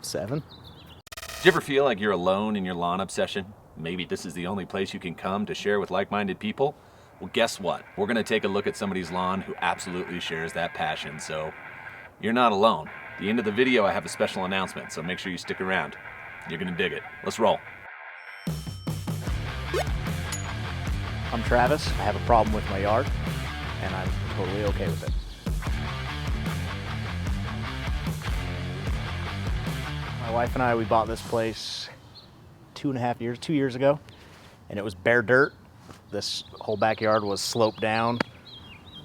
7. Do you ever feel like you're alone in your lawn obsession? Maybe this is the only place you can come to share with like-minded people? Well, guess what? We're going to take a look at somebody's lawn who absolutely shares that passion, so you're not alone. At the end of the video, I have a special announcement, so make sure you stick around. You're going to dig it. Let's roll. I'm Travis. I have a problem with my yard, and I'm totally okay with it. My wife and I, we bought this place 2 years ago, and it was bare dirt. This whole backyard was sloped down.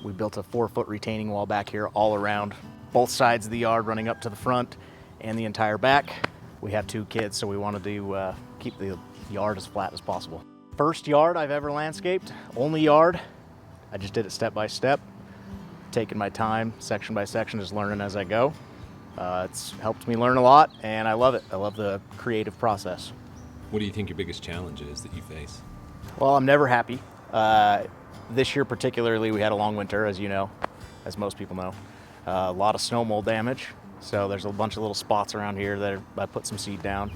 We built a 4-foot retaining wall back here all around both sides of the yard, running up to the front and the entire back. We have 2 kids, so we wanted to keep the yard as flat as possible. First yard I've ever landscaped, only yard. I just did it step by step, taking my time, section by section, just learning as I go. It's helped me learn a lot, and I love it. I love the creative process. What do you think your biggest challenge is that you face? Well, I'm never happy. This year particularly, we had a long winter, as you know, as most people know. A lot of snow mold damage, so there's a bunch of little spots around here that I put some seed down.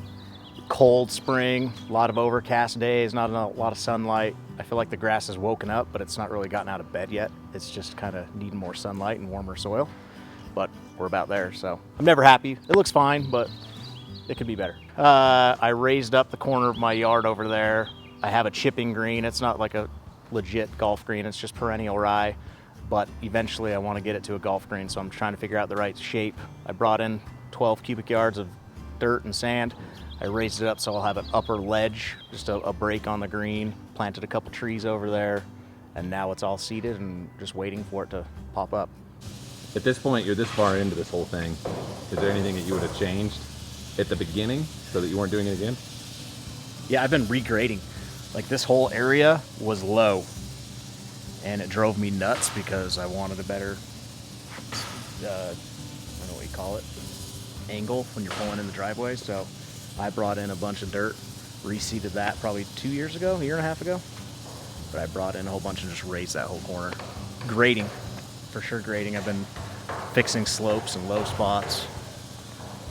Cold spring, a lot of overcast days, not a lot of sunlight. I feel like the grass has woken up, but it's not really gotten out of bed yet. It's just kind of needing more sunlight and warmer soil, but we're about there, so I'm never happy. It looks fine, but it could be better. I raised up the corner of my yard over there. I have a chipping green. It's not like a legit golf green, it's just perennial rye, but eventually I want to get it to a golf green, so I'm trying to figure out the right shape. I brought in 12 cubic yards of dirt and sand. I raised it up so I'll have an upper ledge, just a break on the green, planted a couple trees over there, and now it's all seeded and just waiting for it to pop up. At this point, you're this far into this whole thing. Is there anything that you would have changed at the beginning so that you weren't doing it again? Yeah, I've been regrading. Like, this whole area was low, and it drove me nuts because I wanted a better, I don't know what you call it, angle when you're pulling in the driveway. So I brought in a bunch of dirt, reseeded that probably 2 years ago, a year and a half ago. But I brought in a whole bunch and just raised that whole corner. Grading, for sure grading. I've been fixing slopes and low spots.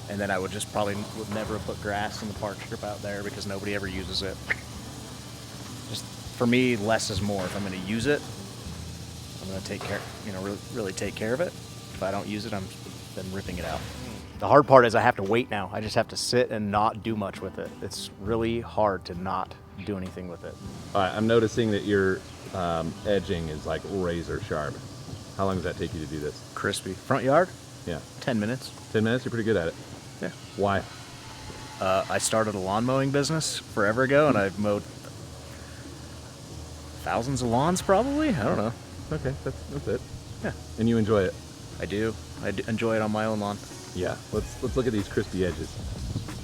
And then I would never have put grass in the park strip out there because nobody ever uses it. Just, for me, less is more. If I'm going to use it, I'm going to take care, really take care of it. If I don't use it, I'm then ripping it out. The hard part is I have to wait now. I just have to sit and not do much with it. It's really hard to not do anything with it. All right, I'm noticing that your edging is like razor sharp. How long does that take you to do this? Crispy. Front yard? Yeah. 10 minutes. 10 minutes? You're pretty good at it. Yeah. Why? I started a lawn mowing business forever ago, and I've mowed thousands of lawns probably. I don't know. Okay, that's it. Yeah. And you enjoy it? I do. Enjoy it on my own lawn. Yeah. Let's look at these crispy edges.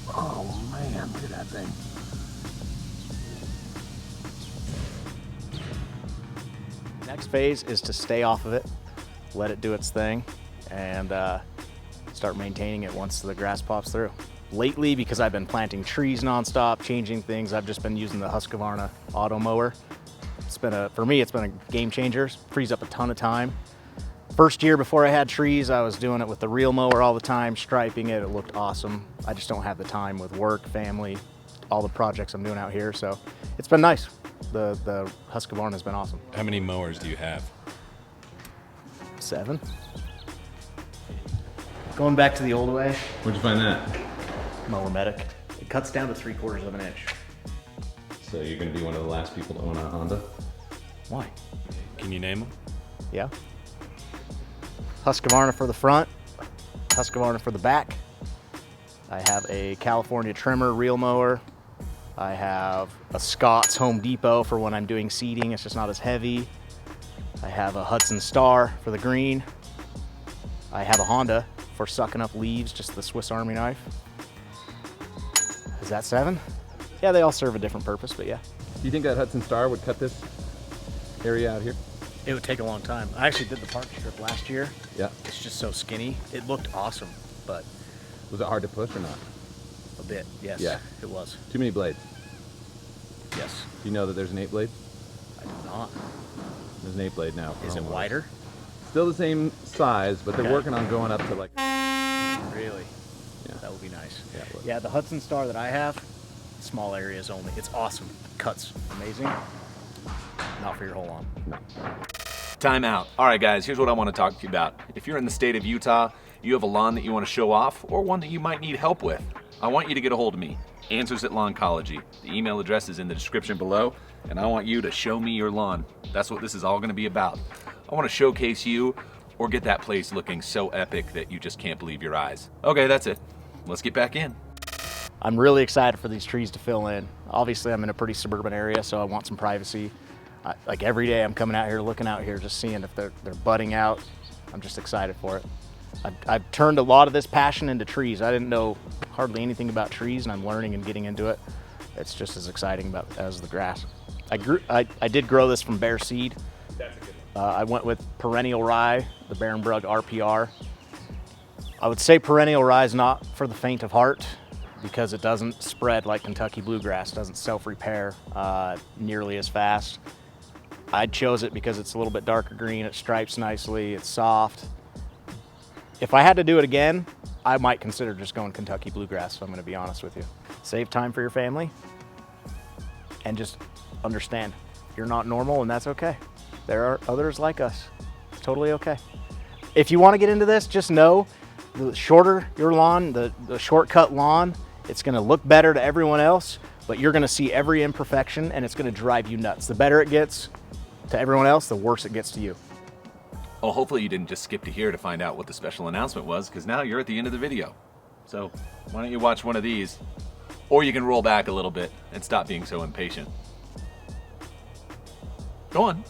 Oh man, look at that thing. Next phase is to stay off of it, let it do its thing, and start maintaining it once the grass pops through. Lately, because I've been planting trees nonstop, changing things, I've just been using the Husqvarna auto mower. For me, it's been a game changer. Frees up a ton of time. First year before I had trees, I was doing it with the reel mower all the time, striping it. It looked awesome. I just don't have the time with work, family, all the projects I'm doing out here, so it's been nice. The Husqvarna has been awesome. How many mowers do you have? 7. Going back to the old way, Where'd you find that? Mower Medic. It cuts down to 3/4 of an inch. So you're gonna be one of the last people to own a Honda? Why? Can you name them? Yeah. Husqvarna for the front, Husqvarna for the back. I have a California trimmer reel mower. I have a Scott's Home Depot for when I'm doing seeding. It's just not as heavy. I have a Hudson Star for the green. I have a Honda for sucking up leaves, just the Swiss Army knife. Is that 7? Yeah, they all serve a different purpose, but yeah. Do you think that Hudson Star would cut this area out here? It would take a long time. I actually did the park strip last year. Yeah. It's just so skinny. It looked awesome, but Was it hard to push or not? a bit, yes. Yeah. It was. Too many blades. Yes. Do you know that there's an 8 blade? I did not. There's an 8 blade now. Is it wider? Still the same size, but they're Okay. working on going up to like. Really? Yeah. That would be nice. Yeah, it would. Yeah, the Hudson Star that I have, small areas only. It's awesome. Cuts amazing. Not for your whole lawn. No. Time out. All right, guys, here's what I want to talk to you about. If you're in the state of Utah, you have a lawn that you want to show off or one that you might need help with, I want you to get a hold of me. Answers@Lawncology. The email address is in the description below, and I want you to show me your lawn. That's what this is all going to be about. I want to showcase you or get that place looking so epic that you just can't believe your eyes. Okay, that's it. Let's get back in. I'm really excited for these trees to fill in. Obviously, I'm in a pretty suburban area, so I want some privacy. Like every day I'm coming out here, looking out here, just seeing if they're budding out. I'm just excited for it. I've turned a lot of this passion into trees. I didn't know hardly anything about trees, and I'm learning and getting into it. It's just as exciting as the grass. I did grow this from bare seed. I went with perennial rye, the Barenbrug RPR. I would say perennial rye is not for the faint of heart because it doesn't spread like Kentucky bluegrass, doesn't self-repair nearly as fast. I chose it because it's a little bit darker green, it stripes nicely, it's soft. If I had to do it again, I might consider just going Kentucky bluegrass, if I'm gonna be honest with you. Save time for your family and just understand you're not normal, and that's okay. There are others like us. It's totally okay. If you wanna get into this, just know the shorter your lawn, the shortcut lawn, it's gonna look better to everyone else, but you're gonna see every imperfection and it's gonna drive you nuts. The better it gets to everyone else, the worse it gets to you. Well, hopefully you didn't just skip to here to find out what the special announcement was, because now you're at the end of the video. So why don't you watch one of these? Or you can roll back a little bit and stop being so impatient. Go on.